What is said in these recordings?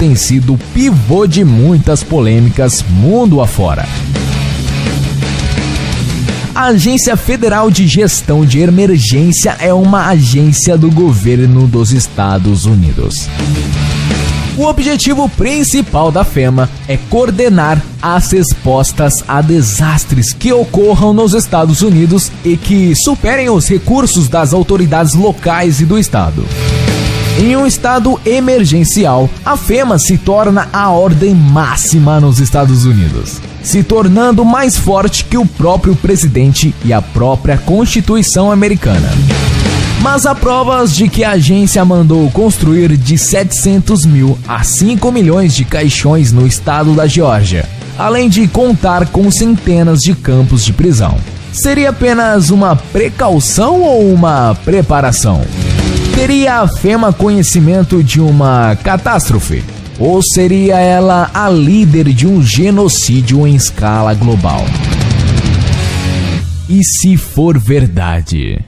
tem sido pivô de muitas polêmicas mundo afora. A Agência Federal de Gestão de Emergência é uma agência do governo dos Estados Unidos. O objetivo principal da FEMA é coordenar as respostas a desastres que ocorram nos Estados Unidos e que superem os recursos das autoridades locais e do estado. Em um estado emergencial, a FEMA se torna a ordem máxima nos Estados Unidos, se tornando mais forte que o próprio presidente e a própria Constituição americana. Mas há provas de que a agência mandou construir de 700 mil a 5 milhões de caixões no estado da Geórgia, além de contar com centenas de campos de prisão. Seria apenas uma precaução ou uma preparação? Teria a FEMA conhecimento de uma catástrofe? Ou seria ela a líder de um genocídio em escala global? E se for verdade?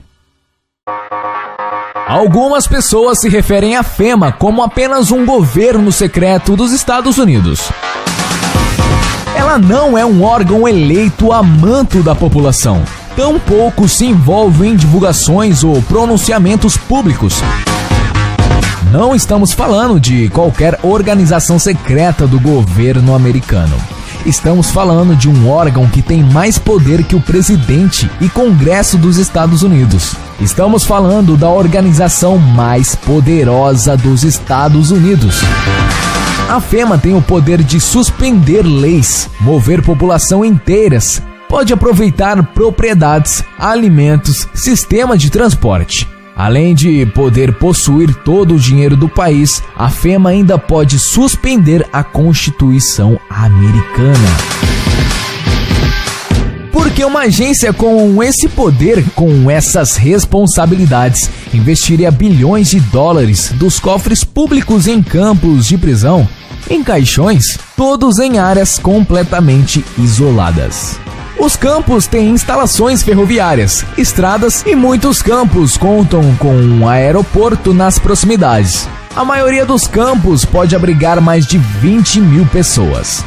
Algumas pessoas se referem à FEMA como apenas um governo secreto dos Estados Unidos. Ela não é um órgão eleito a manto da população. Tampouco se envolve em divulgações ou pronunciamentos públicos. Não estamos falando de qualquer organização secreta do governo americano. Estamos falando de um órgão que tem mais poder que o presidente e Congresso dos Estados Unidos. Estamos falando da organização mais poderosa dos Estados Unidos. A FEMA tem o poder de suspender leis, mover população inteiras, pode aproveitar propriedades, alimentos, sistema de transporte. Além de poder possuir todo o dinheiro do país, a FEMA ainda pode suspender a Constituição americana. Porque uma agência com esse poder, com essas responsabilidades, investiria bilhões de dólares dos cofres públicos em campos de prisão, em caixões, todos em áreas completamente isoladas. Os campos têm instalações ferroviárias, estradas e muitos campos contam com um aeroporto nas proximidades. A maioria dos campos pode abrigar mais de 20 mil pessoas.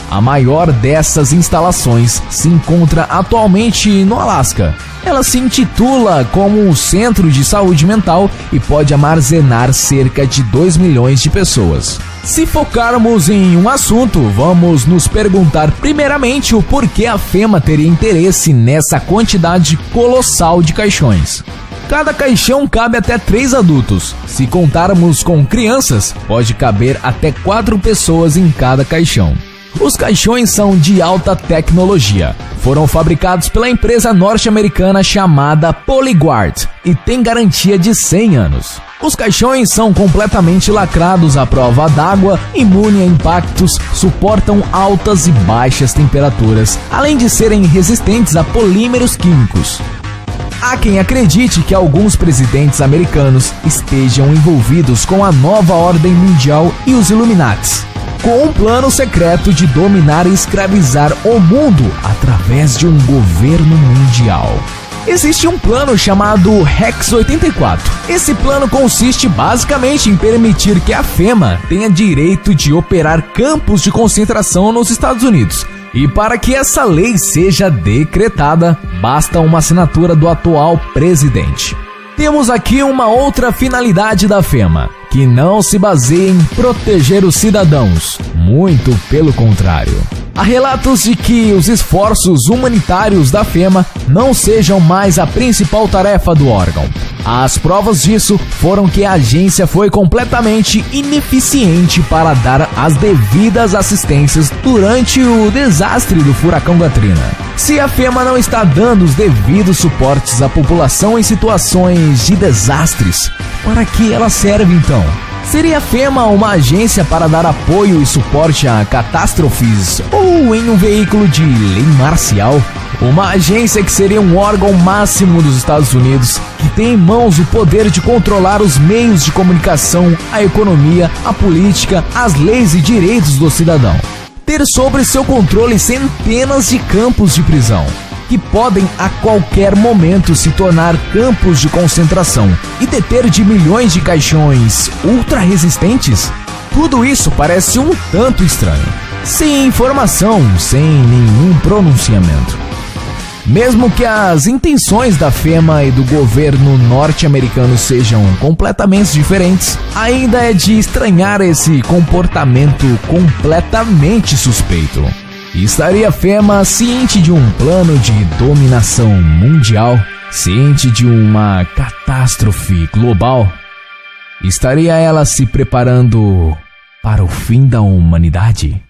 A maior dessas instalações se encontra atualmente no Alasca. Ela se intitula como um centro de saúde mental e pode armazenar cerca de 2 milhões de pessoas. Se focarmos em um assunto, vamos nos perguntar primeiramente o porquê a FEMA teria interesse nessa quantidade colossal de caixões. Cada caixão cabe até 3 adultos. Se contarmos com crianças, pode caber até 4 pessoas em cada caixão. Os caixões são de alta tecnologia. Foram fabricados pela empresa norte-americana chamada Polyguard e têm garantia de 100 anos. Os caixões são completamente lacrados à prova d'água, imune a impactos, suportam altas e baixas temperaturas, além de serem resistentes a polímeros químicos. Há quem acredite que alguns presidentes americanos estejam envolvidos com a nova ordem mundial e os Illuminates, com um plano secreto de dominar e escravizar o mundo através de um governo mundial. Existe um plano chamado Rex 84. Esse plano consiste basicamente em permitir que a FEMA tenha direito de operar campos de concentração nos Estados Unidos. E para que essa lei seja decretada, basta uma assinatura do atual presidente. Temos aqui uma outra finalidade da FEMA, que não se baseia em proteger os cidadãos, muito pelo contrário. Há relatos de que os esforços humanitários da FEMA não sejam mais a principal tarefa do órgão. As provas disso foram que a agência foi completamente ineficiente para dar as devidas assistências durante o desastre do furacão Katrina. Se a FEMA não está dando os devidos suportes à população em situações de desastres, para que ela serve então? Seria a FEMA uma agência para dar apoio e suporte a catástrofes ou em um veículo de lei marcial? Uma agência que seria um órgão máximo dos Estados Unidos, que tem em mãos o poder de controlar os meios de comunicação, a economia, a política, as leis e direitos do cidadão. Ter sobre seu controle centenas de campos de prisão, que podem a qualquer momento se tornar campos de concentração, e deter de milhões de caixões ultra resistentes? Tudo isso parece um tanto estranho, sem informação, sem nenhum pronunciamento. Mesmo que as intenções da FEMA e do governo norte-americano sejam completamente diferentes, ainda é de estranhar esse comportamento completamente suspeito. Estaria a FEMA ciente de um plano de dominação mundial? Ciente de uma catástrofe global? Estaria ela se preparando para o fim da humanidade?